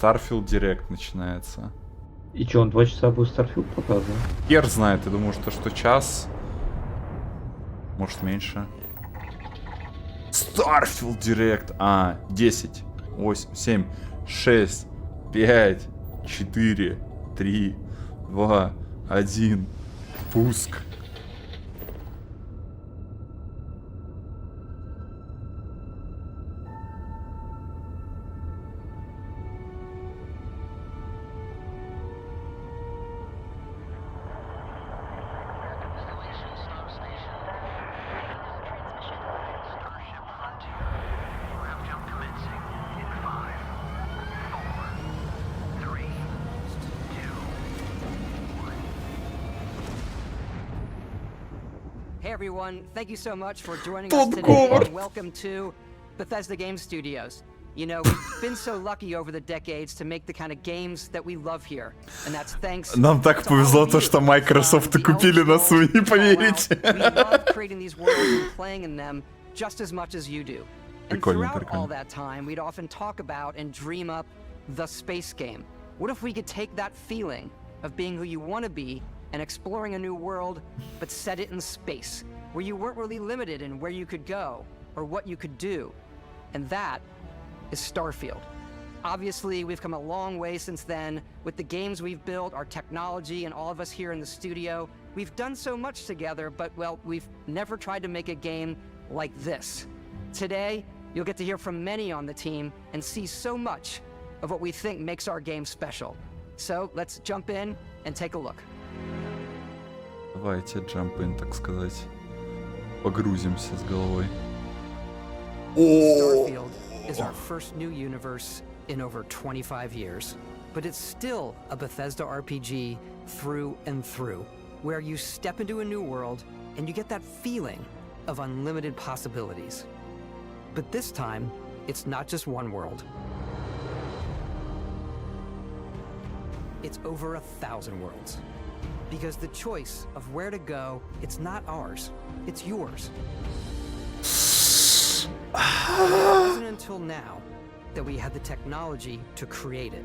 Starfield Direct начинается. И что, он 2 часа будет Starfield показывать? Хер знает, я думаю, что час. Может меньше. Starfield Direct. 10, 8, 7, 6, 5, 4, 3, 2, 1. Пуск. Hey everyone, thank you so much for joining us today and welcome to Bethesda Game Studios. You know, we've been so lucky over the decades to make the kind of games that we love here. And that's thanks Нам так повезло то, что Microsoft купили нас, вы не поверите. We love creating these worlds and playing in them just as much as you do. And throughout all that time, we'd often talk about and dream up the space game. What if we could take that feeling of being who you want to be and exploring a new world, but set it in space, where you weren't really limited in where you could go or what you could do. And that is Starfield. Obviously, we've come a long way since then with the games we've built, our technology, and all of us here in the studio. We've done so much together, but, well, we've never tried to make a game like this. Today, you'll get to hear from many on the team and see so much of what we think makes our game special. So, let's jump in and take a look. Давайте jump-in, так сказать. Погрузимся с головой. Starfield is our first new universe in over 25 years. But it's still a Bethesda RPG through and through, where you step into a new world and you get that feeling of unlimited possibilities. But this time, it's not just one world. It's over 1,000 worlds. Because the choice of where to go, it's not ours, it's yours. It wasn't until now that we had the technology to create it.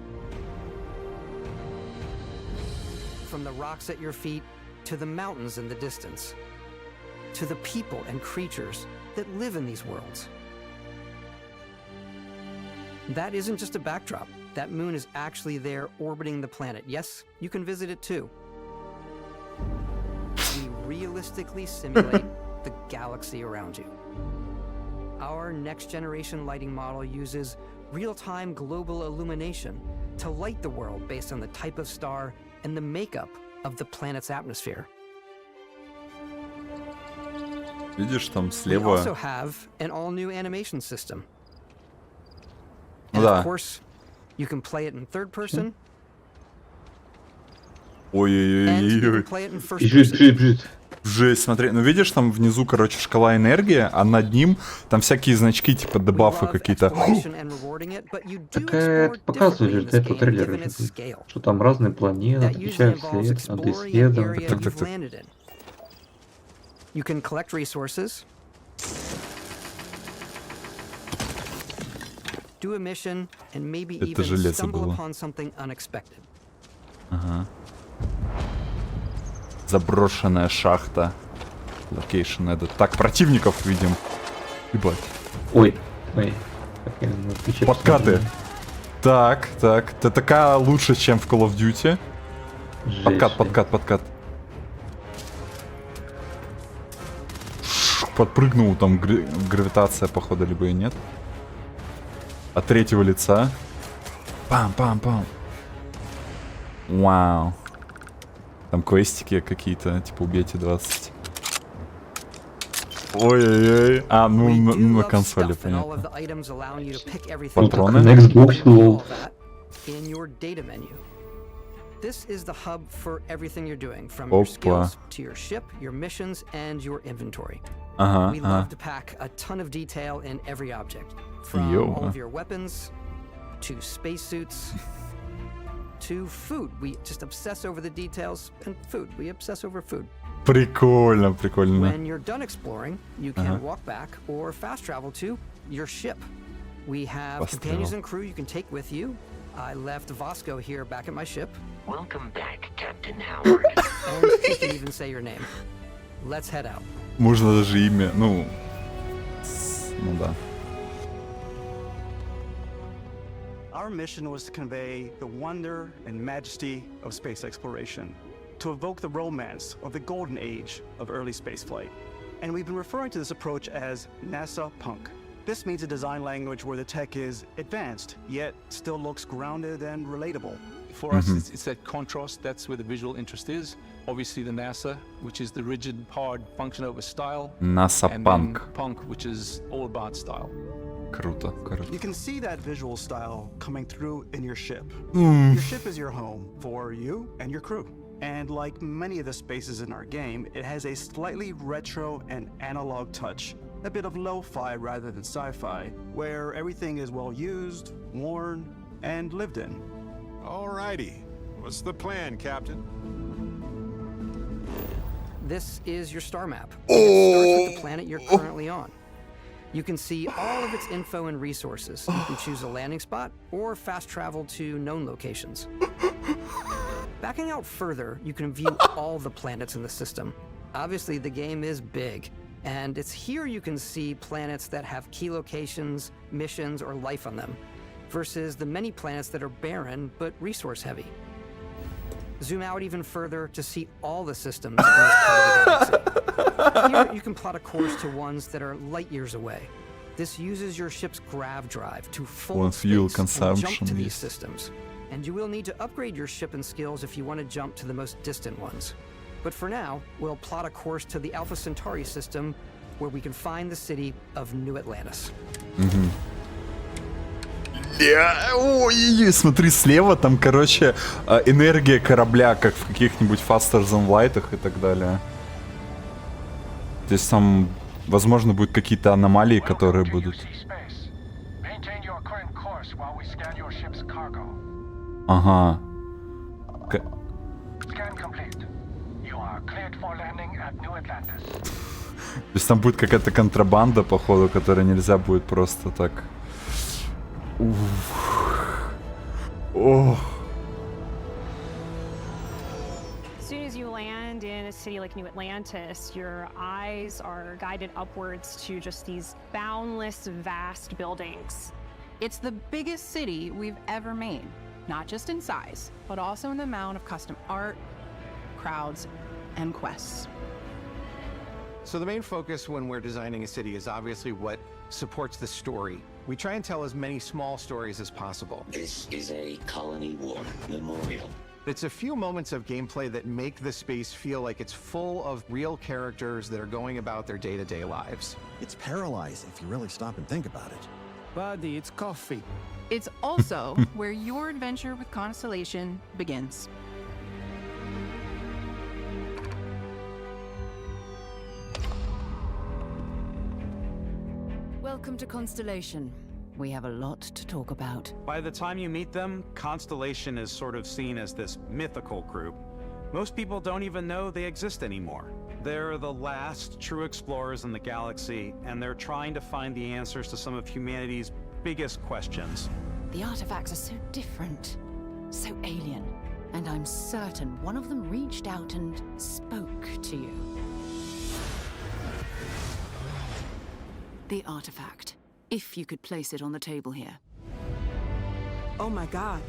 From the rocks at your feet, to the mountains in the distance, to the people and creatures that live in these worlds. That isn't just a backdrop. That moon is actually there orbiting the planet. Yes, you can visit it too. We realistically simulate the galaxy around you. Our next-generation lighting model uses real-time global illumination to light the world based on the type of star and the makeup of the planet's atmosphere. Видишь, там We слева. also have an all-new animation system. Ну And да. of course, you can play it in third person, and you Ой-ой-ой-ой. can play it in first Бежит, person. бежит, бежит. Жесть, смотри, ну видишь, там внизу, короче, шкала энергии, а над ним там всякие значки, типа дебафы какие-то. Такая показывает же это трейлер. Что там разные планеты, отвечают свет, надо исследовать. Так. You can collect resources, do a mission, and maybe Это even железо stumble было. upon something unexpected. Ага. Заброшенная шахта. Локейшн этот. Так, противников видим. Ебать. Ой, ой. Так, я на Твиче Подкаты. посмотрю. Так. ТТК лучше, чем в Call of Duty. Жесть, Подкат. Подпрыгнул, там гравитация, походу, либо и нет. От третьего лица. Пам. Вау. Там квестики какие-то, типа убейте 20. Ой-ой-ой. Ну на консоли, понятно. Патроны. На Xbox лол. This is the hub for everything you're doing, from your skills to your ship, your missions, and your inventory. We love to pack a ton of detail in every object, from all of your weapons to spacesuits to food. We just obsess over the details, and food. We obsess over food. Прикольно. When you're done exploring, you can walk back or fast travel to your ship. We have companions and crew you can take with you. I left Vasco here back at my ship. Welcome back, Captain Howard. And he can even say your name. Let's head out. Можно даже имя, ну да. Our mission was to convey the wonder and majesty of space exploration, to evoke the romance of the golden age of early spaceflight. And we've been referring to this approach as NASA Punk. This means a design language where the tech is advanced, yet still looks grounded and relatable. For us, it's that contrast. That's where the visual interest is. Obviously, the NASA, which is the rigid, hard function over style. NASA and Punk. then Punk, which is all about style. Круто, круто. You can see that visual style coming through in your ship. Your ship is your home for you and your crew. And like many of the spaces in our game, it has a slightly retro and analog touch. A bit of lo-fi rather than sci-fi, where everything is well used, worn, and lived in. Alrighty. What's the plan, Captain? This is your star map. It starts with the planet you're currently on. You can see all of its info and resources. You can choose a landing spot or fast travel to known locations. Backing out further, you can view all the planets in the system. Obviously, the game is big, and it's here you can see planets that have key locations, missions, or life on them, versus the many planets that are barren but resource heavy. Zoom out even further to see all the systems in this part of the galaxy. Here, you can plot a course to ones that are light years away. This uses your ship's grav drive to full fuel space and jump consumption, to these yes. systems. And you will need to upgrade your ship and skills if you want to jump to the most distant ones. But for now, we'll plot a course to the Alpha Centauri system, where we can find the city of New Atlantis. Ой, смотри, слева там, короче, энергия корабля, как в каких-нибудь Faster Than Light'ах и так далее. То есть там, возможно, будут какие-то аномалии, которые будут. Ага. То есть там будет какая-то контрабанда, походу, которая нельзя будет просто так. Ох. As soon as you land in a city like New Atlantis, your eyes are guided upwards to just these boundless, vast buildings. It's the biggest city we've ever made, not just in size, but also in the amount of custom art, crowds, and quests. So the main focus when we're designing a city is obviously what supports the story. We try and tell as many small stories as possible. This is a Colony War memorial. It's a few moments of gameplay that make the space feel like it's full of real characters that are going about their day-to-day lives. It's paralyzing if you really stop and think about it. Buddy, it's coffee. It's also where your adventure with Constellation begins. Welcome to Constellation. We have a lot to talk about. By the time you meet them, Constellation is sort of seen as this mythical group. Most people don't even know they exist anymore. They're the last true explorers in the galaxy, and they're trying to find the answers to some of humanity's biggest questions. The artifacts are so different, so alien, and I'm certain one of them reached out and spoke to you. The artifact, if you could place it on the table here. Oh my god,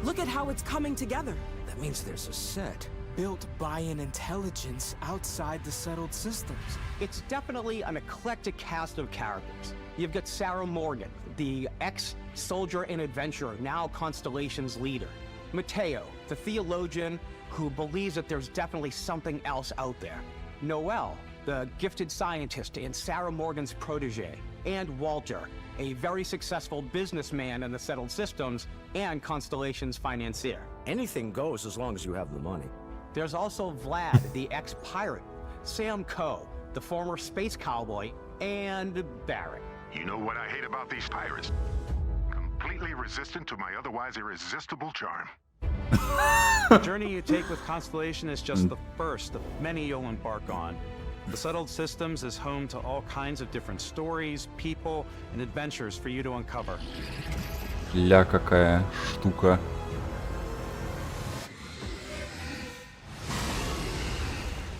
look at how it's coming together. That means there's a set built by an intelligence outside the settled systems. It's definitely an eclectic cast of characters. You've got Sarah Morgan, the ex-soldier and adventurer, now Constellation's leader. Mateo, the theologian who believes that there's definitely something else out there. Noel, the gifted scientist and Sarah Morgan's protege. And Walter, a very successful businessman in the settled systems and Constellation's financier. Anything goes as long as you have the money. There's also Vlad, the ex-pirate, Sam Coe, the former space cowboy, and Barrett. You know what I hate about these pirates? Completely resistant to my otherwise irresistible charm. The journey you take with Constellation is just the first of many you'll embark on. The Settled Systems is home to all kinds of different stories, people, and adventures for you to uncover. Ля какая штука.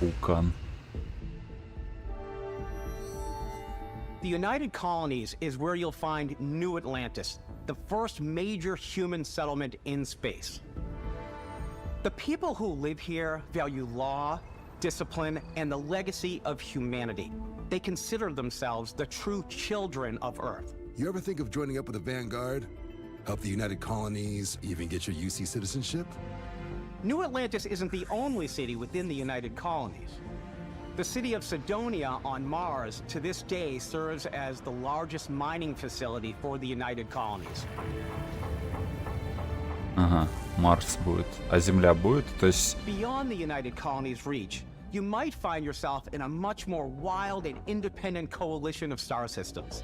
Вулкан. The United Colonies is where you'll find New Atlantis, the first major human settlement in space. The people who live here value law, discipline, and the legacy of humanity. They consider themselves the true children of Earth. You ever think of joining up with the Vanguard? Help the United Colonies, even get your UC citizenship? New Atlantis isn't the only city within the United Colonies. The city of Cydonia on Mars to this day serves as the largest mining facility for the United Colonies. Ага, Марс будет. А Земля будет? То есть... Beyond the United Colonies' reach, you might find yourself in a much more wild and independent coalition of star systems.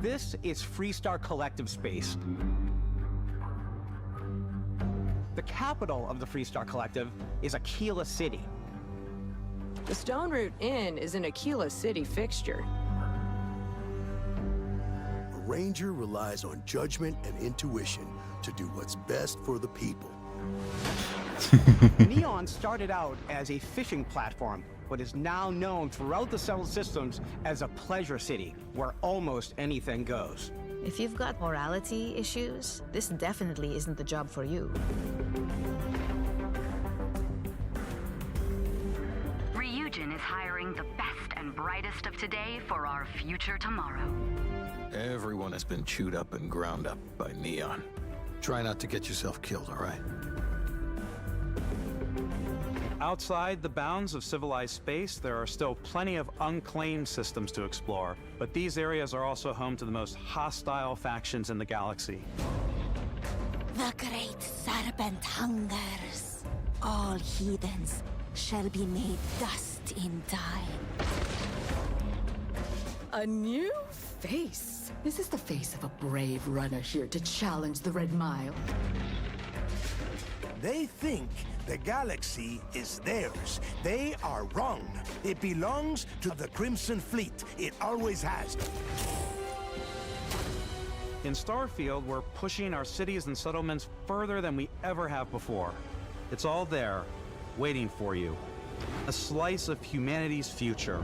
This is Freestar Collective Space. The capital of the Freestar Collective is Aquila City. The Stone Root Inn is an Aquila City fixture. A ranger relies on judgment and intuition to do what's best for the people. Neon started out as a fishing platform, but is now known throughout the settled systems as a pleasure city where almost anything goes. If you've got morality issues, this definitely isn't the job for you. Ryujin is hiring the best and brightest of today for our future tomorrow. Everyone has been chewed up and ground up by Neon. Try not to get yourself killed, all right? Outside the bounds of civilized space, there are still plenty of unclaimed systems to explore, but these areas are also home to the most hostile factions in the galaxy. The great serpent hungers. All heathens shall be made dust in time. A new face. This is the face of a brave runner here to challenge the Red Mile. They think the galaxy is theirs. They are wrong. It belongs to the Crimson Fleet. It always has. In Starfield, we're pushing our cities and settlements further than we ever have before. It's all there, waiting for you. A slice of humanity's future.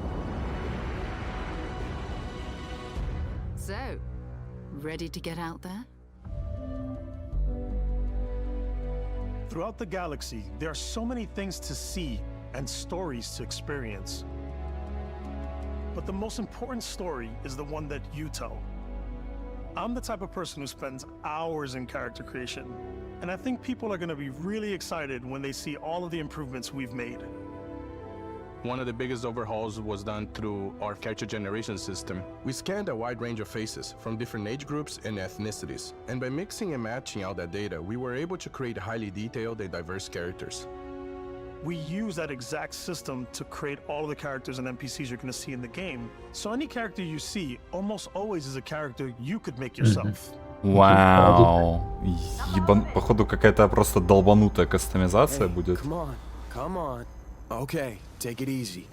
So, ready to get out there? Throughout the galaxy, there are so many things to see and stories to experience. But the most important story is the one that you tell. I'm the type of person who spends hours in character creation, and I think people are going to be really excited when they see all of the improvements we've made. One of the biggest overhauls was done through our character generation system. We scanned a wide range of faces from different age groups and ethnicities, and by mixing and matching out that data, we were able to create highly detailed and diverse characters. We use that exact system to create all of the characters and NPCs you're going to see in the game. So any character you see almost always is a character you could make yourself. Вау. Походу какая-то просто долбанутая кастомизация будет. Come on. Okay, take it easy.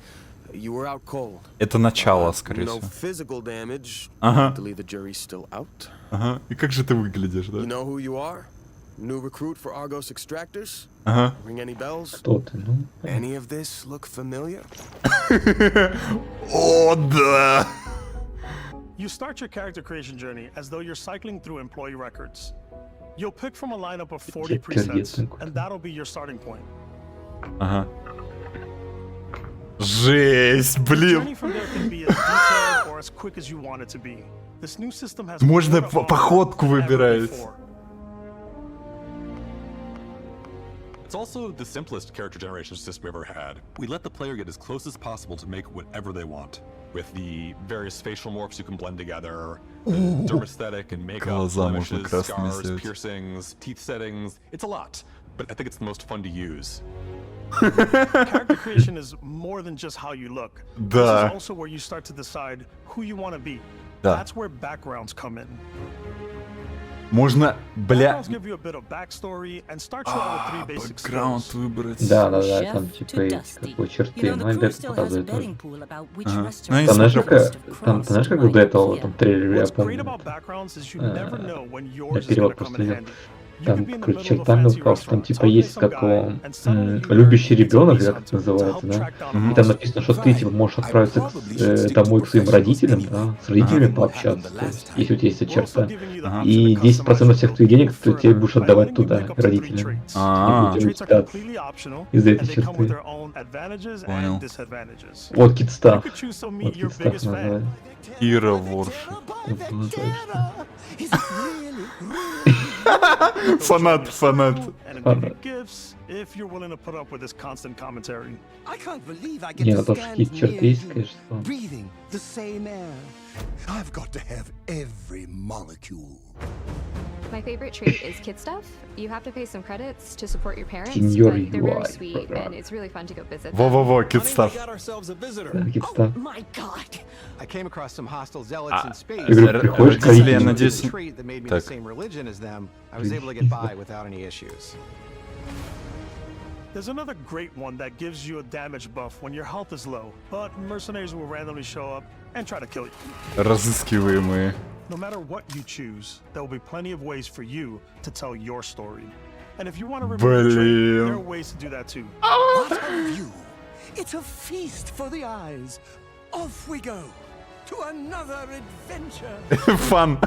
You were out cold. Это начало, скорее No всего. physical damage. Ага. Luckily, the jury's still out. Ага. И как же ты выглядишь, да? You know who you are? New recruit for Argos Extractors? Ага. Ring any bells? Кто ты, ну? Any of this look familiar? О, да! You start your character creation journey as though you're cycling through employee records. You'll pick from a lineup of 40 presets, and that'll be your starting point. Ага. Жесть, блин. Journey from there can be as detailed or as quick as you want it to be. This new system has Можно походку выбирать. It's also the simplest character generation system we ever had. We let the player get as close as possible to make whatever they want. With the various facial morphs you can blend together, the dermesthetic and makeup, blemishes, scars, piercings, teeth settings. It's a lot, but I think it's the most fun to use. Character creation is more than just how you look. This Да. is also where you start to decide who you want to be. Да. That's where backgrounds come in. Можно, бля... Backgrounds give you a bit of backstory and start you out with 3 basic Бэкграунд skills. выбрать. Да, там типа есть как бы черты, но опять показывает тоже. Ага. Там знаешь, как до этого там трейлер, я What's great помню, about backgrounds is you never know when я yours is перевод gonna come просто in видел. handy. Там, короче, чертами указал, что там типа есть как его любящий ребенок, как это называется, да? И там написано, что ты типа можешь отправиться домой к своим родителям, да, с родителями пообщаться, то есть, если у тебя есть эта черта. И 10% всех твоих денег ты тебе будешь отдавать туда, родителям. Не будем спят из-за этой черты. Понял. Вот китстаф. Вот китстаф называется. Ира Ворши. Фанат, фанат. Не, ну то, что какие-то черты есть, конечно. I've got to have every molecule. My favorite trait is kid stuff. You have to pay some credits to support your parents, Senior but they're very UI sweet, program. and it's really fun to go visit them. Во-во-во, кидстаф. My God! I came across some hostile zealots in space. Родители, я надеюсь... Trait that made me the same religion as them. I was able to get by without any issues. There's another great one that gives you a damage buff when your health is low, but mercenaries will randomly show up and try to kill you. Разыскиваемые. No matter what you choose, there will be plenty of ways for you to tell your story. And if you want to remove the trait, there are ways to do that too. What a view! It's a feast for the eyes. Off we go to another adventure. Фан.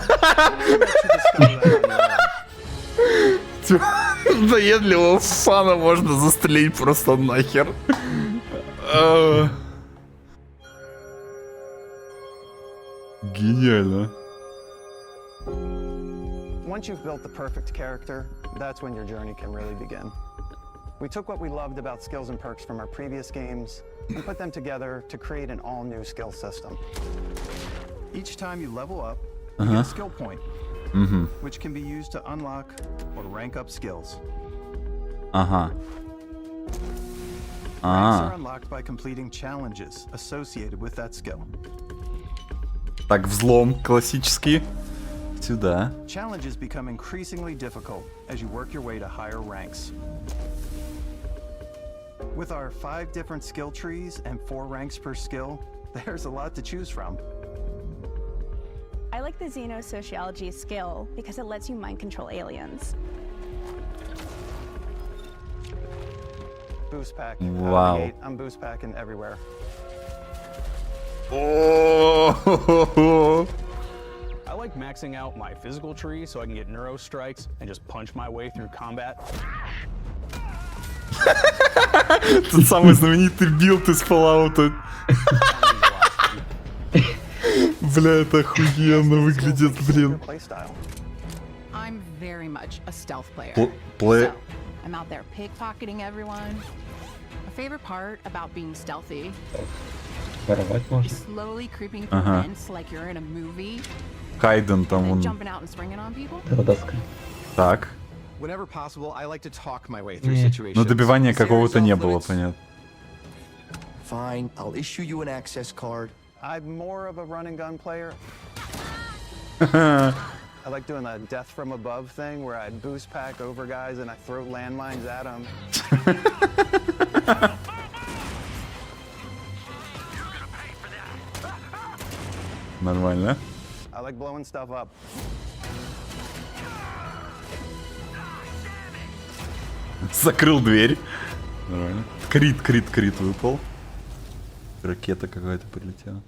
Надоедливого фана можно застрелить просто нахер. Гениально. Once you've built the perfect character, that's when your journey can really begin. We took what we loved about skills and perks from our previous games and put them together to create an all-new skill system. Each time you level up, you get a skill point, which can be used to unlock or rank up skills. Ranks are unlocked by completing challenges associated with that skill. Так, взлом классический. Сюда. Challenges become increasingly difficult as you work your way to higher ranks. With our 5 different skill trees and 4 ranks per skill, there's a lot to choose from. I like the Xenosociology skill because it lets you mind control aliens. Boost pack. Wow. I'm boost packing everywhere. Oh. I like maxing out my physical tree so I can get neuro strikes and just punch my way through combat. Тот самый знаменитый билд из Fallout. Бля, это охуенно выглядит, блин. I'm very much a stealth player. So, I'm out there pickpocketing everyone. My favorite part about being stealthy is slowly creeping through vents like you're in a movie. Хайден там он. Jumping out and springing on people. Так. Whenever possible, I like to talk my way through situations. Но добивания какого-то не было, понятно. Fine, I'll issue you an access card. I'm more of a run and gun player. I like doing the death from above thing where I boost pack over guys and I throw landmines at them. Нормально. I like blowing stuff up. Закрыл дверь. Нормально. Крит выпал. Ракета какая-то прилетела.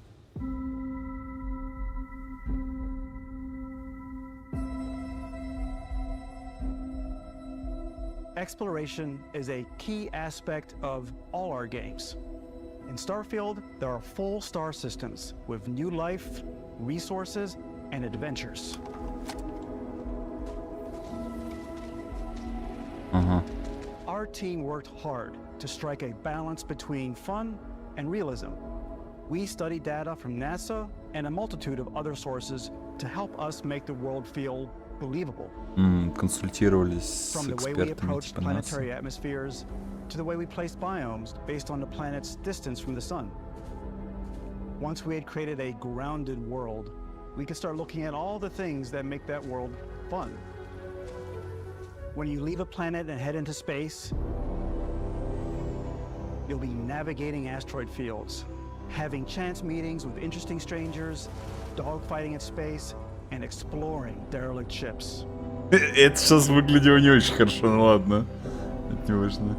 Exploration is a key aspect of all our games. In Starfield, there are full star systems with new life, resources, and adventures. Our team worked hard to strike a balance between fun and realism. We studied data from NASA and a multitude of other sources to help us make the world feel believable. Консультировались с From the way we экспертами approached типа нас. planetary atmospheres to the way we placed biomes based on the planet's distance from the sun. Once we had created a grounded world, we could start looking at all the things that make that world fun. When you leave a planet and head into space, you'll be navigating asteroid fields, having chance meetings with interesting strangers, dogfighting in space, and exploring derelict ships. Это сейчас выглядело не очень хорошо, ну ладно. Это не важно.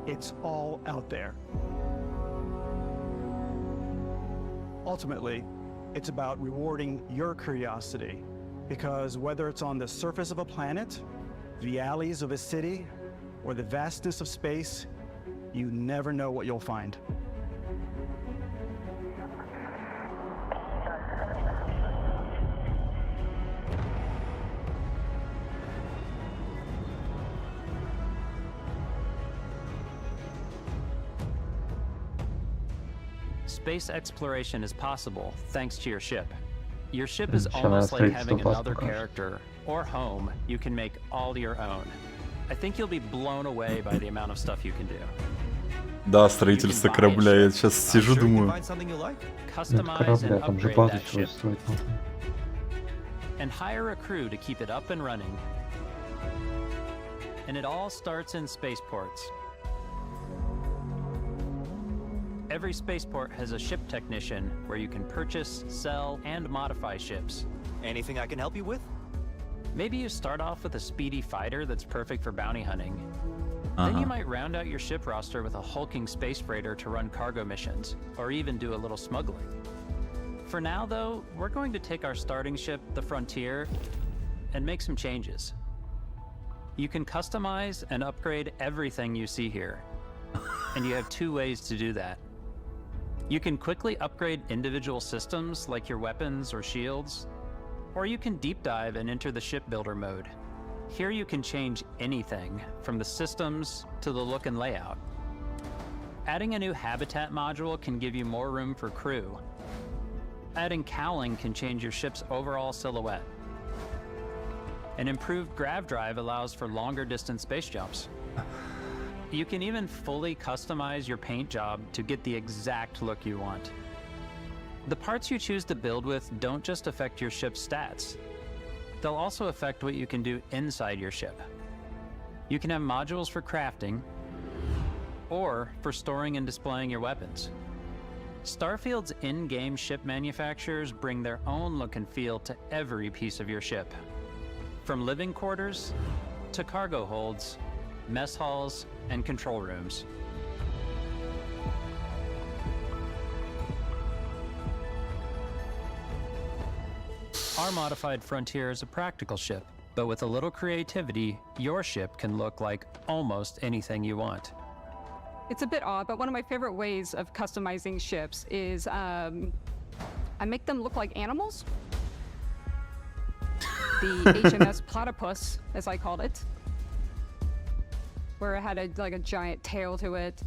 It's all out there. Ultimately, it's about rewarding your curiosity, because whether it's on the surface of a planet, the alleys of a city, or the vastness of space, you never know what you'll find. Space exploration is possible thanks to your ship. Your ship is almost like having another character or home you can make all your own. I think you'll be blown away by the amount of stuff you can do. Да, строительство корабля. Я сейчас сижу, думаю. Customize and upgrade that ship. And hire a crew to keep it up and running. And it all starts in spaceports. Every spaceport has a ship technician where you can purchase, sell, and modify ships. Anything I can help you with? Maybe you start off with a speedy fighter that's perfect for bounty hunting. Then you might round out your ship roster with a hulking space freighter to run cargo missions, or even do a little smuggling. For now, though, we're going to take our starting ship, the Frontier, and make some changes. You can customize and upgrade everything you see here, and you have two ways to do that. You can quickly upgrade individual systems like your weapons or shields, or you can deep dive and enter the shipbuilder mode. Here you can change anything from the systems to the look and layout. Adding a new habitat module can give you more room for crew. Adding cowling can change your ship's overall silhouette. An improved grav drive allows for longer distance space jumps. You can even fully customize your paint job to get the exact look you want. The parts you choose to build with don't just affect your ship's stats. They'll also affect what you can do inside your ship. You can have modules for crafting, or for storing and displaying your weapons. Starfield's in-game ship manufacturers bring their own look and feel to every piece of your ship. From living quarters, to cargo holds, mess halls, and control rooms. Our modified Frontier is a practical ship, but with a little creativity, your ship can look like almost anything you want. It's a bit odd, but one of my favorite ways of customizing ships is I make them look like animals. The HMS Platypus, as I called it, where it had a giant tail to it.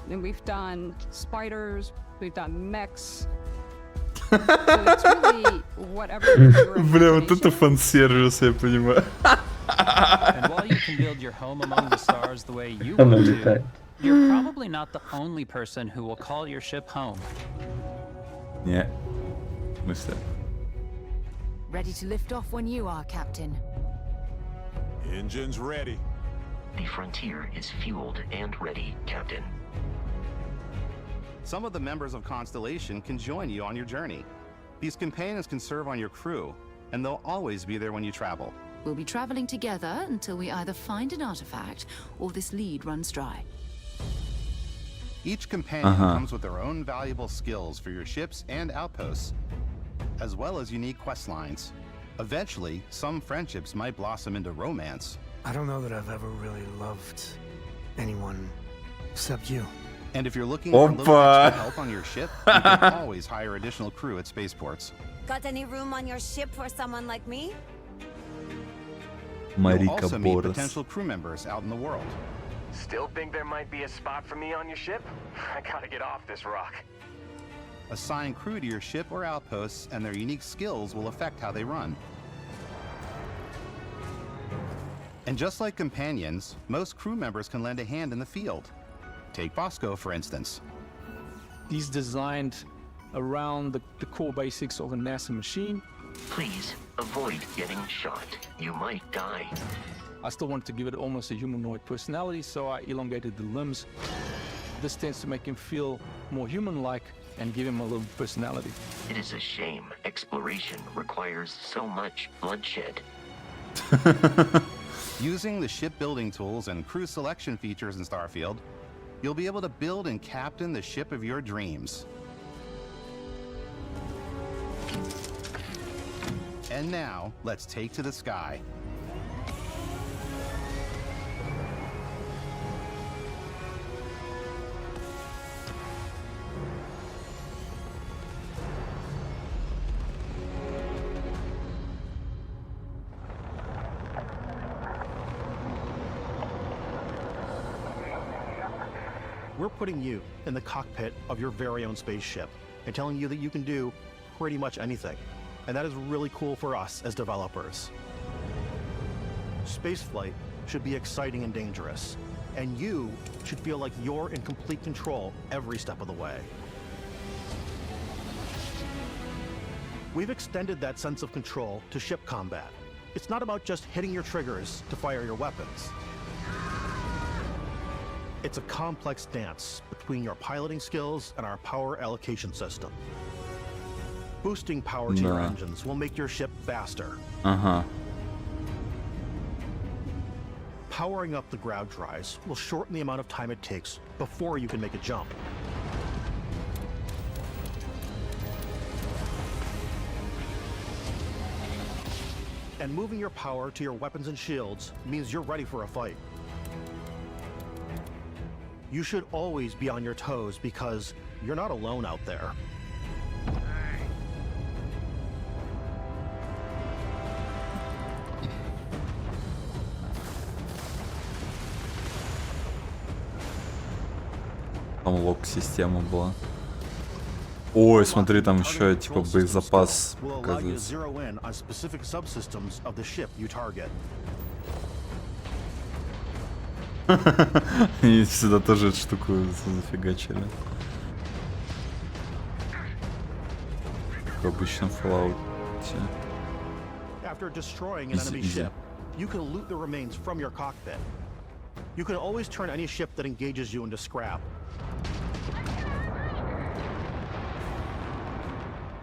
And we've done spiders, we've done mechs. So it's really whatever. Бля, вот это фан-сервис, я понимаю. And while you can build your home among the stars the way you want to, you're probably not the only person who will call your ship home. Не, мысли. Ready to lift off when you are, Captain. Engines ready. The Frontier is fueled and ready, Captain. Some of the members of Constellation can join you on your journey. These companions can serve on your crew, and they'll always be there when you travel. We'll be traveling together until we either find an artifact or this lead runs dry. Each companion comes with their own valuable skills for your ships and outposts, as well as unique quest lines. Eventually, some friendships might blossom into romance. I don't know that I've ever really loved anyone except you. And if you're looking for a little extra help on your ship, you can always hire additional crew at spaceports. Got any room on your ship for someone like me? You'll also meet potential crew members out in the world. Still think there might be a spot for me on your ship? I gotta get off this rock. Assign crew to your ship or outposts, and their unique skills will affect how they run. And just like companions, most crew members can lend a hand in the field. Take Bosco, for instance. He's designed around the core basics of a NASA machine. Please, avoid getting shot. You might die. I still wanted to give it almost a humanoid personality, so I elongated the limbs. This tends to make him feel more human-like and give him a little personality. It is a shame exploration requires so much bloodshed. Using the shipbuilding tools and crew selection features in Starfield, you'll be able to build and captain the ship of your dreams. And now, let's take to the sky. We're putting you in the cockpit of your very own spaceship and telling you that you can do pretty much anything. And that is really cool for us as developers. Spaceflight should be exciting and dangerous, and you should feel like you're in complete control every step of the way. We've extended that sense of control to ship combat. It's not about just hitting your triggers to fire your weapons. It's a complex dance between your piloting skills and our power allocation system. Boosting power to your engines will make your ship faster. Powering up the ground drives will shorten the amount of time it takes before you can make a jump. And moving your power to your weapons and shields means you're ready for a fight. You should always be on your toes because you're not alone out there. Там лок-система была. Ой, смотри, там еще типа боезапас показывается. И сюда тоже эту штуку зафигачили. Как обычно в Fallout. After destroying an enemy ship, you can loot the remains from your cockpit. You can always turn any ship that engages you into scrap.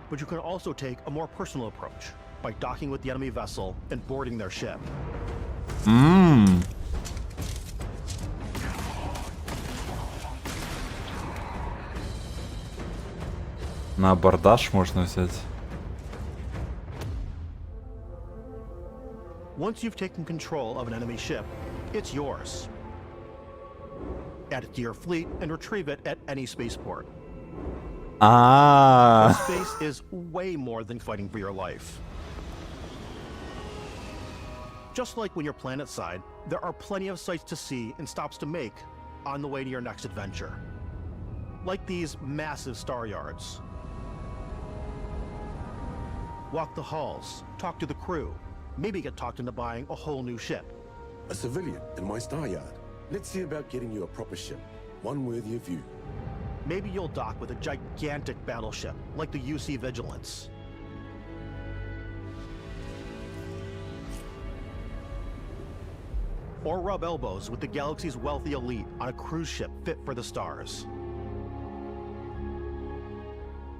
But you can also take a more personal approach by docking with the enemy vessel and boarding their ship. На абордаж можно взять. Once you've taken control of an enemy ship, it's yours. Add it to your fleet and retrieve it at any spaceport. Space is way more than fighting for your life. Just like when you're planetside, there are plenty of sights to see and stops to make on the way to your next adventure. Like these massive star yards. Walk the halls, talk to the crew, maybe get talked into buying a whole new ship. A civilian in my star yard. Let's see about getting you a proper ship, one worthy of you. Maybe you'll dock with a gigantic battleship, like the UC Vigilance. Or rub elbows with the galaxy's wealthy elite on a cruise ship fit for the stars.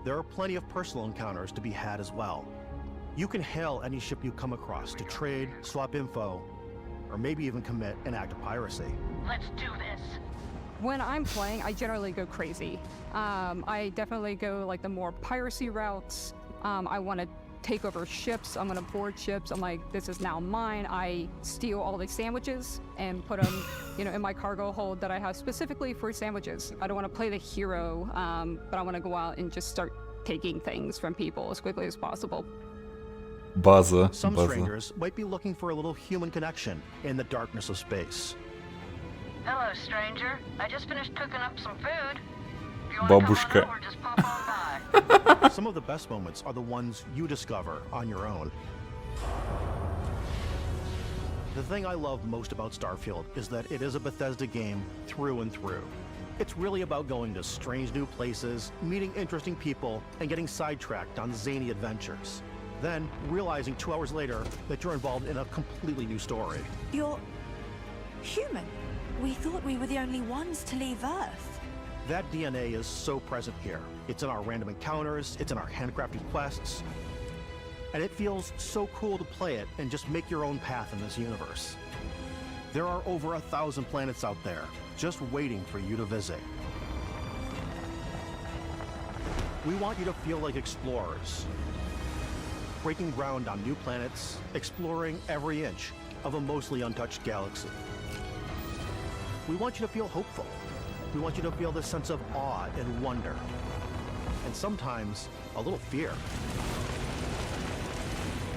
There are plenty of personal encounters to be had as well. You can hail any ship you come across to trade, swap info, or maybe even commit an act of piracy. Let's do this. When I'm playing, I generally go crazy. I definitely go like the more piracy routes. I want to take over ships. I'm gonna board ships. I'm like, this is now mine. I steal all the sandwiches and put them, in my cargo hold that I have specifically for sandwiches. I don't want to play the hero, but I want to go out and just start taking things from people as quickly as possible. Some strangers might be looking for a little human connection in the darkness of space. Hello, stranger. I just finished cooking up some food. Бабушка. Some of the best moments are the ones you discover on your own. The thing I love most about Starfield is that it is a Bethesda game through and through. It's really about going to strange new places, meeting interesting people, and getting sidetracked on zany adventures. then realizing 2 hours later that you're involved in a completely new story. You're human. We thought we were the only ones to leave Earth. That DNA is so present here. It's in our random encounters, it's in our handcrafted quests, and it feels so cool to play it and just make your own path in this universe. There are over 1,000 planets out there, just waiting for you to visit. We want you to feel like explorers, breaking ground on new planets, exploring every inch of a mostly untouched galaxy. We want you to feel hopeful. We want you to feel this sense of awe and wonder, and sometimes a little fear.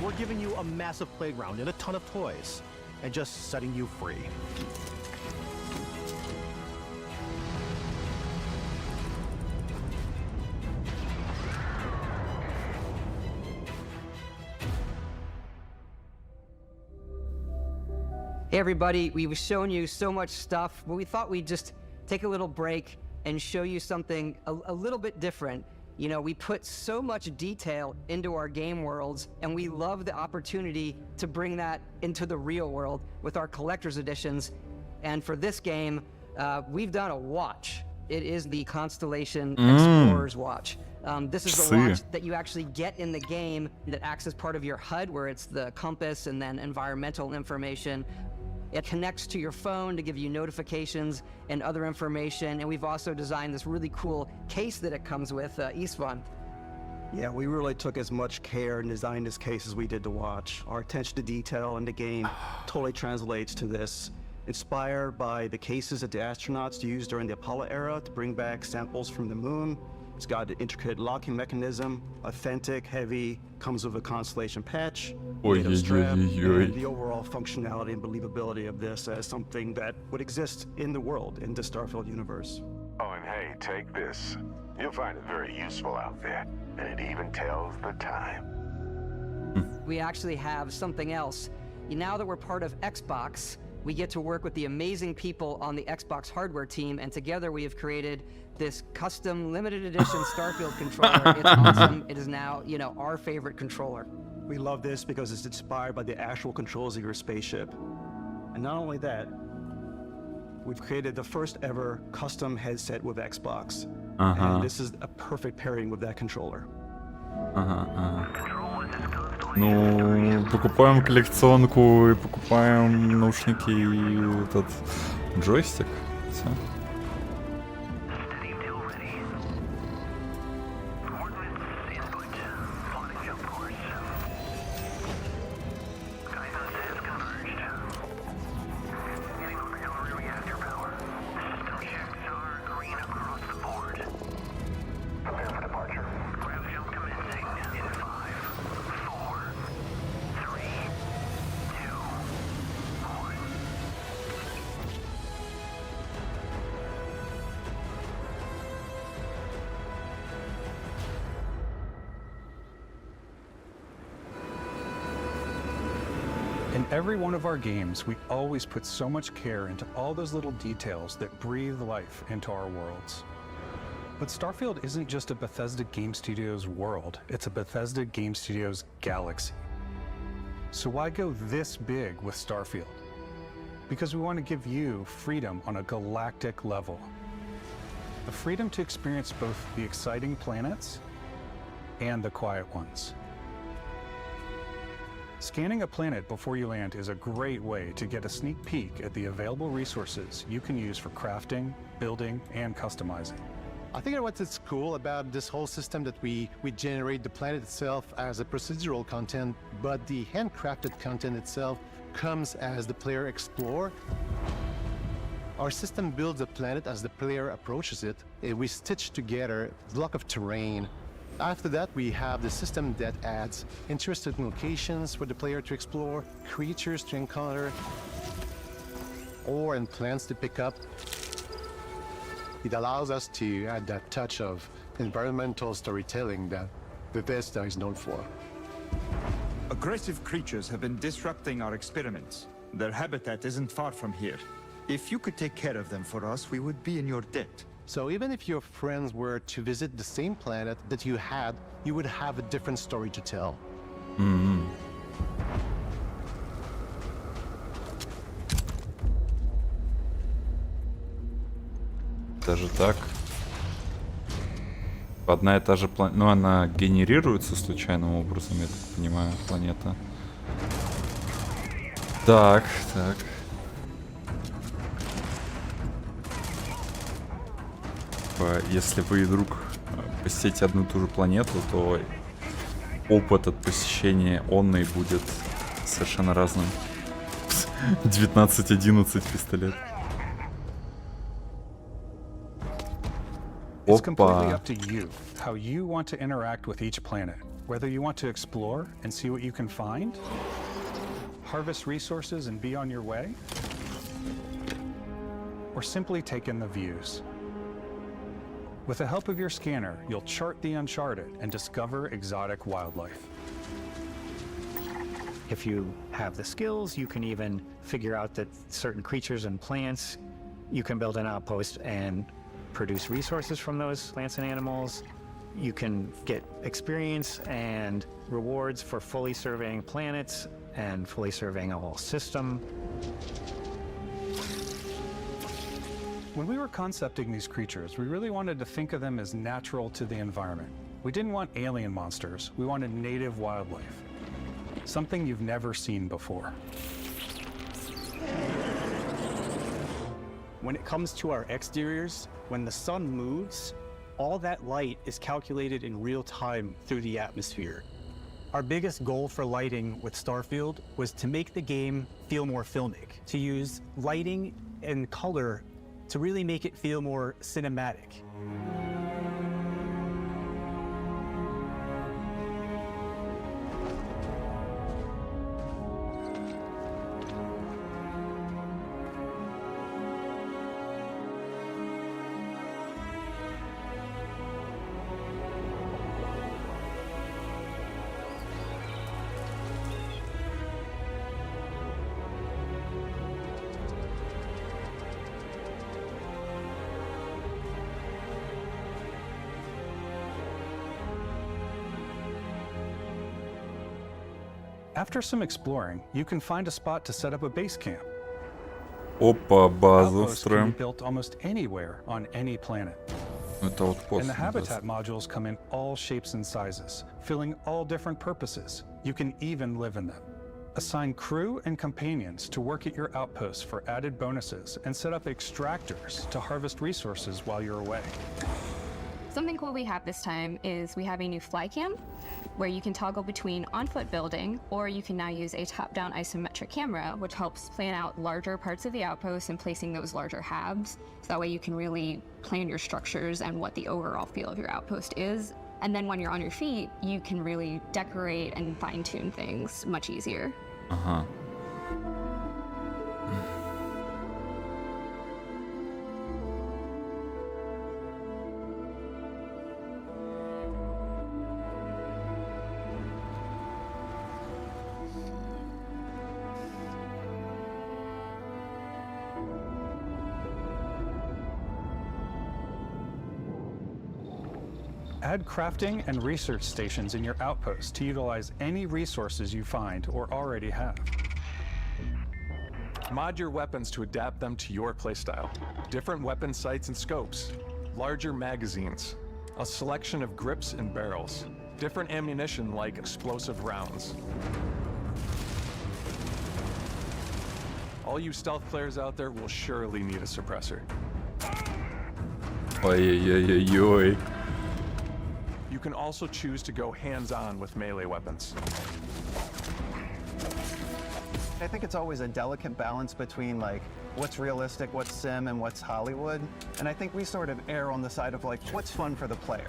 We're giving you a massive playground and a ton of toys, and just setting you free. Hey everybody, we've shown you so much stuff, but we thought we'd just take a little break and show you something a little bit different. You know, we put so much detail into our game worlds, and we love the opportunity to bring that into the real world with our collector's editions. And for this game, we've done a watch. It is the Constellation Explorer's Watch. This is the watch that you actually get in the game that acts as part of your HUD, where it's the compass and then environmental information. It connects to your phone to give you notifications and other information. And we've also designed this really cool case that it comes with, Istvan. Yeah, we really took as much care in designing this case as we did the watch. Our attention to detail in the game totally translates to this. Inspired by the cases that the astronauts used during the Apollo era to bring back samples from the moon. It's got an intricate locking mechanism, authentic, heavy, comes with a Constellation patch, NATO strap, and the overall functionality and believability of this as something that would exist in the world, in the Starfield universe. Oh, and hey, take this. You'll find it very useful out there, and it even tells the time. We actually have something else. Now that we're part of Xbox, we get to work with the amazing people on the Xbox hardware team, and together we have created this custom limited edition Starfield controller. It's awesome. It is now, you know, our favorite controller. We love this because it's inspired by the actual controls of your spaceship. And not only that, we've created the first ever custom headset with Xbox. And this is a perfect pairing with that controller. Ну, покупаем коллекционку и покупаем наушники и этот джойстик. Все. In every one of our games, we always put so much care into all those little details that breathe life into our worlds. But Starfield isn't just a Bethesda Game Studios world, it's a Bethesda Game Studios galaxy. So why go this big with Starfield? Because we want to give you freedom on a galactic level. The freedom to experience both the exciting planets and the quiet ones. Scanning a planet before you land is a great way to get a sneak peek at the available resources you can use for crafting, building, and customizing. I think what's cool about this whole system that we generate the planet itself as a procedural content, but the handcrafted content itself comes as the player explore. Our system builds the planet as the player approaches it. We stitch together a block of terrain. After that, we have the system that adds interesting locations for the player to explore, creatures to encounter, ore and plants to pick up. It allows us to add that touch of environmental storytelling that Bethesda is known for. Aggressive creatures have been disrupting our experiments. Their habitat isn't far from here. If you could take care of them for us, we would be in your debt. So even if your friends were to visit the same planet that you had, you would have a different story to tell. Даже так. Одна и та же планета. Ну, она генерируется случайным образом, я так понимаю, планета. Так, так. Если вы вдруг посетите одну и ту же планету, то опыт от посещения онной будет совершенно разным. 19-11 пистолет. It's completely up to you, how you want to interact with each planet. Whether you want to explore and see what you can find, harvest resources and be on your way, or simply take in the views. With the help of your scanner, you'll chart the uncharted and discover exotic wildlife. If you have the skills, you can even figure out that certain creatures and plants, you can build an outpost and produce resources from those plants and animals. You can get experience and rewards for fully surveying planets and fully surveying a whole system. When we were concepting these creatures, we really wanted to think of them as natural to the environment. We didn't want alien monsters, we wanted native wildlife. Something you've never seen before. When it comes to our exteriors, when the sun moves, all that light is calculated in real time through the atmosphere. Our biggest goal for lighting with Starfield was to make the game feel more filmic, to use lighting and color to really make it feel more cinematic. After some exploring, you can find a spot to set up a base camp. Опа, базу Outposts can be строим. built almost anywhere on any planet. Это вот And the habitat modules come in all shapes and sizes, filling all different purposes. You can even live in them. Assign crew and companions to work at your outposts for added bonuses and set up extractors to harvest resources while you're away. Something cool we have this time is we have a new fly cam where you can toggle between on-foot building, or you can now use a top-down isometric camera, which helps plan out larger parts of the outpost and placing those larger halves. So that way you can really plan your structures and what the overall feel of your outpost is. And then when you're on your feet, you can really decorate and fine-tune things much easier. Ага. Add crafting and research stations in your outpost to utilize any resources you find or already have. Mod your weapons to adapt them to your playstyle. Different weapon sights and scopes, larger magazines, a selection of grips and barrels, different ammunition like explosive rounds. All you stealth players out there will surely need a suppressor. Ой-ой-ой-ой. You can also choose to go hands-on with melee weapons. I think it's always a delicate balance between like what's realistic, what's sim, and what's Hollywood. And I think we sort of err on the side of like what's fun for the player.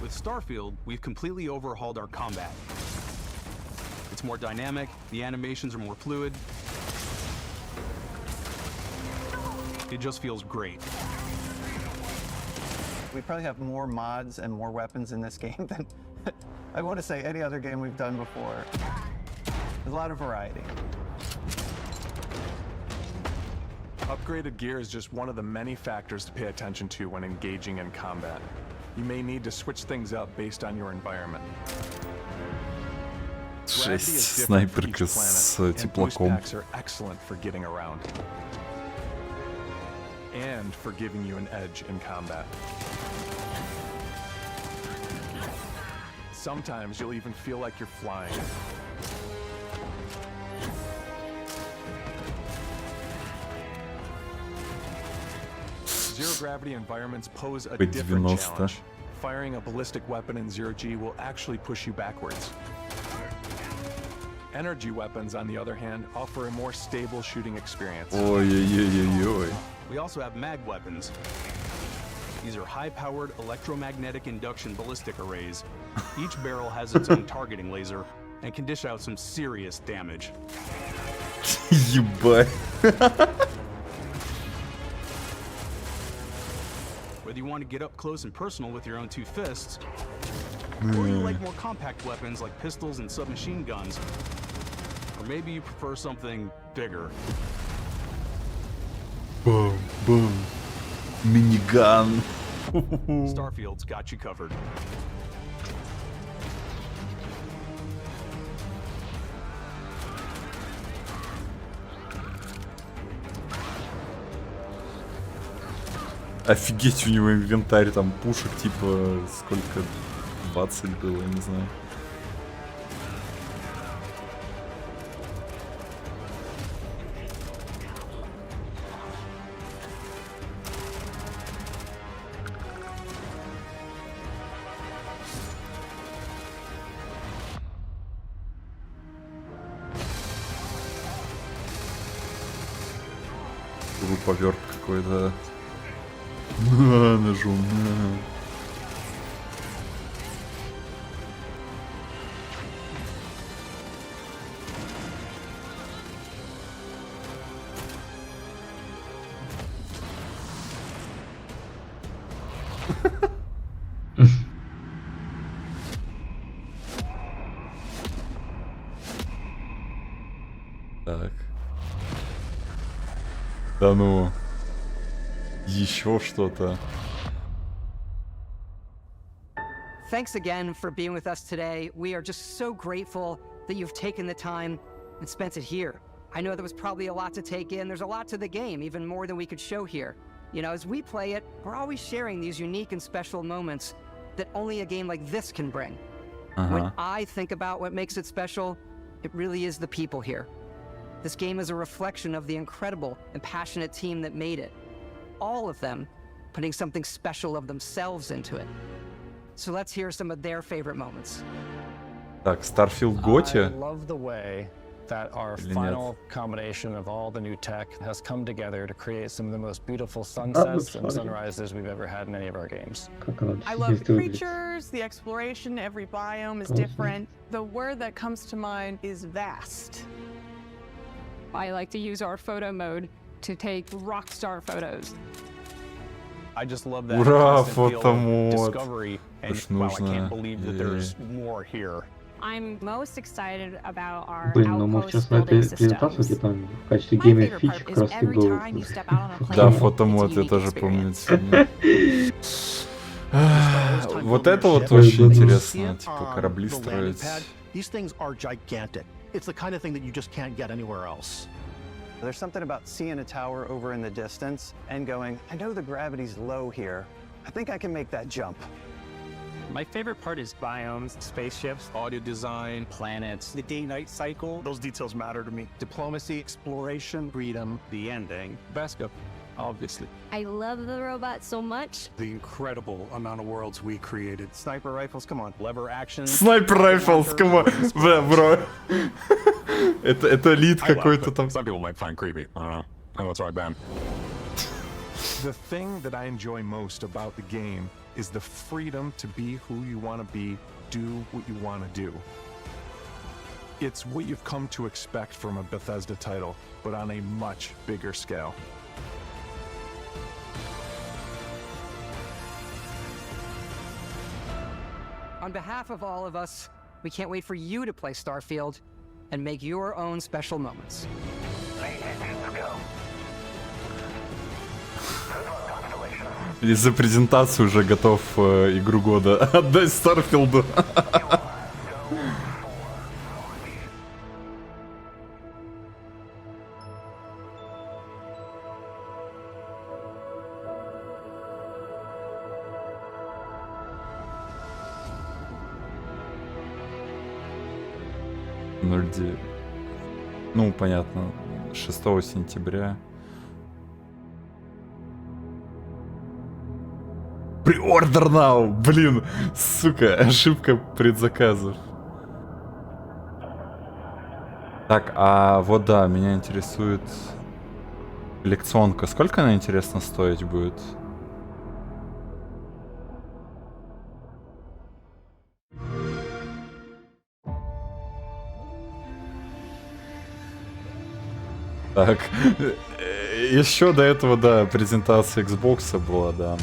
With Starfield, we've completely overhauled our combat. It's more dynamic, the animations are more fluid. It just feels great. We probably have more mods and more weapons in this game than I want to say any other game we've done before. There's a lot of variety. Upgraded gear is just one of the many factors to pay attention to when engaging in combat. You may need to switch things up based on your environment. Жесть, снайперка с теплаком. Are excellent for getting around and for giving you an edge in combat. Sometimes you'll even feel like you're flying. Zero-gravity environments pose a different challenge. Firing a ballistic weapon in zero-G will actually push you backwards. Energy weapons, on the other hand, offer a more stable shooting experience. Ой-ой-ой-ой-ой. We also have mag weapons. These are high-powered electromagnetic induction ballistic arrays. Each barrel has its own targeting laser and can dish out some serious damage. Ебать. Whether you want to get up close and personal with your own two fists, or you like more compact weapons like pistols and submachine guns, or maybe you prefer something bigger. Boom, boom. Миниган. Starfield's got you covered. Офигеть, у него инвентарь, там пушек типа сколько? 20 было, не знаю. Повёрт какой-то. На, ножом, на. Так. Да ну. Еще что-то. Thanks again for being with us today. We are just so grateful that you've taken the time and spent it here. I know there was probably a lot to take in. There's a lot to the game, even more than we could show here. You know, as we play it, we're always sharing these unique and special moments that only a game like this can bring. When I think about what makes it special, it really is the people here. This game is a reflection of the incredible and passionate team that made it. All of them putting something special of themselves into it. So let's hear some of their favorite moments. Так, Starfield Готи. I love the way that our final combination of all the new tech has come together to create some of the most beautiful sunsets and sunrises we've ever had in any of our games. I love the creatures, the exploration, every biome is different. The word that comes to mind is vast. I like to use our photo mode to take rockstar photos. I just love that Ура, constant feel of фотомод. discovery, and Уж wow, I нужно. can't believe that there's more here. I'm most excited about our Блин, ну мы сейчас на этой презентации где-то в качестве геймер фич как раз и был. Да, фотомод, я тоже помню. Вот это вот очень интересно, типа корабли строить. These things are gigantic. It's the kind of thing that you just can't get anywhere else. There's something about seeing a tower over in the distance and going, I know the gravity's low here. I think I can make that jump. My favorite part is biomes, spaceships, audio design, planets, The day-night cycle, those details matter to me. Diplomacy, exploration, freedom, the ending. Vasco, obviously. I love the robot so much. The incredible amount of worlds we created. Sniper rifles, come on. Lever action. Sniper rifles, come on. Бля, бро. Это лид какой-то там. Some people might find creepy. I don't know. I know it's right, Ben. The thing that I enjoy most about the game is the freedom to be who you want to be, do what you want to do. It's what you've come to expect from a Bethesda title, but on a much bigger scale. On behalf of all of us, we can't wait for you to play Starfield and make your own special moments. Let's go. Good luck, Constellation. Из-за презентации уже готов игру года отдать Старфилду. Ну, понятно. 6 сентября. Pre-order now! Блин, сука, ошибка предзаказов. Так, а вот да, меня интересует коллекционка. Сколько она, интересно, стоить будет? Так, еще до этого, да, презентация Xbox была, да.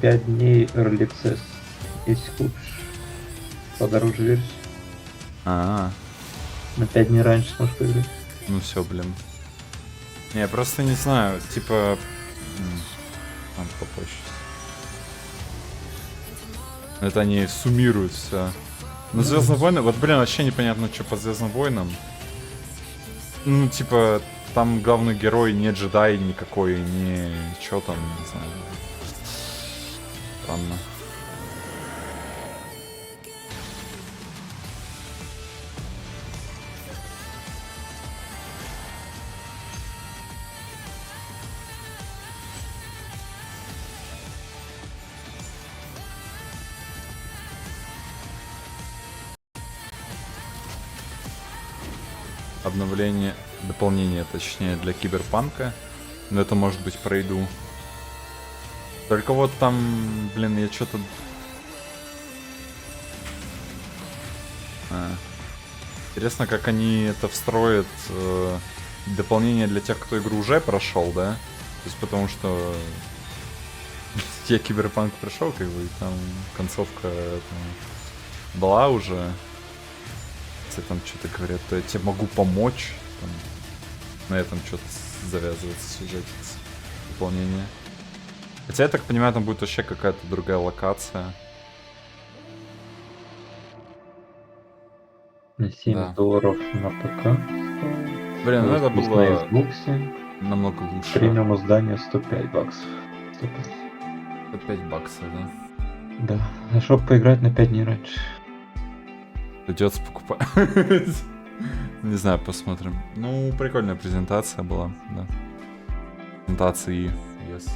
5 дней Early Access. Если купишь подороже версию. На 5 дней раньше сможешь поиграть. Ну все, блин. Не, я просто не знаю, типа... Там попозже. Это они суммируют все. Ну, Звездные войны, вот, блин, вообще непонятно, что по Звездным войнам. Ну, типа, там главный герой не джедай никакой, не... Чё там, не знаю. Странно. Обновление, дополнение, точнее, для Киберпанка. Но это, может быть, пройду. Только вот там, блин, я что-то... Интересно, как они это встроят. Дополнение для тех, кто игру уже прошел, да? То есть потому что... Я Киберпанк прошел, как бы, и там концовка там была уже. Если там что-то говорят, то я тебе могу помочь. Там, на этом что-то завязывается сюжет, дополнение. Хотя, я так понимаю, там будет вообще какая-то другая локация. На $7 на ПК. Блин, ну это было на Xbox намного лучше. Премиум издание $105. 105 баксов, да? Да, а чтобы поиграть на 5 дней раньше. Придется покупать. Не знаю, посмотрим. Ну, прикольная презентация была, да. Презентации, yes.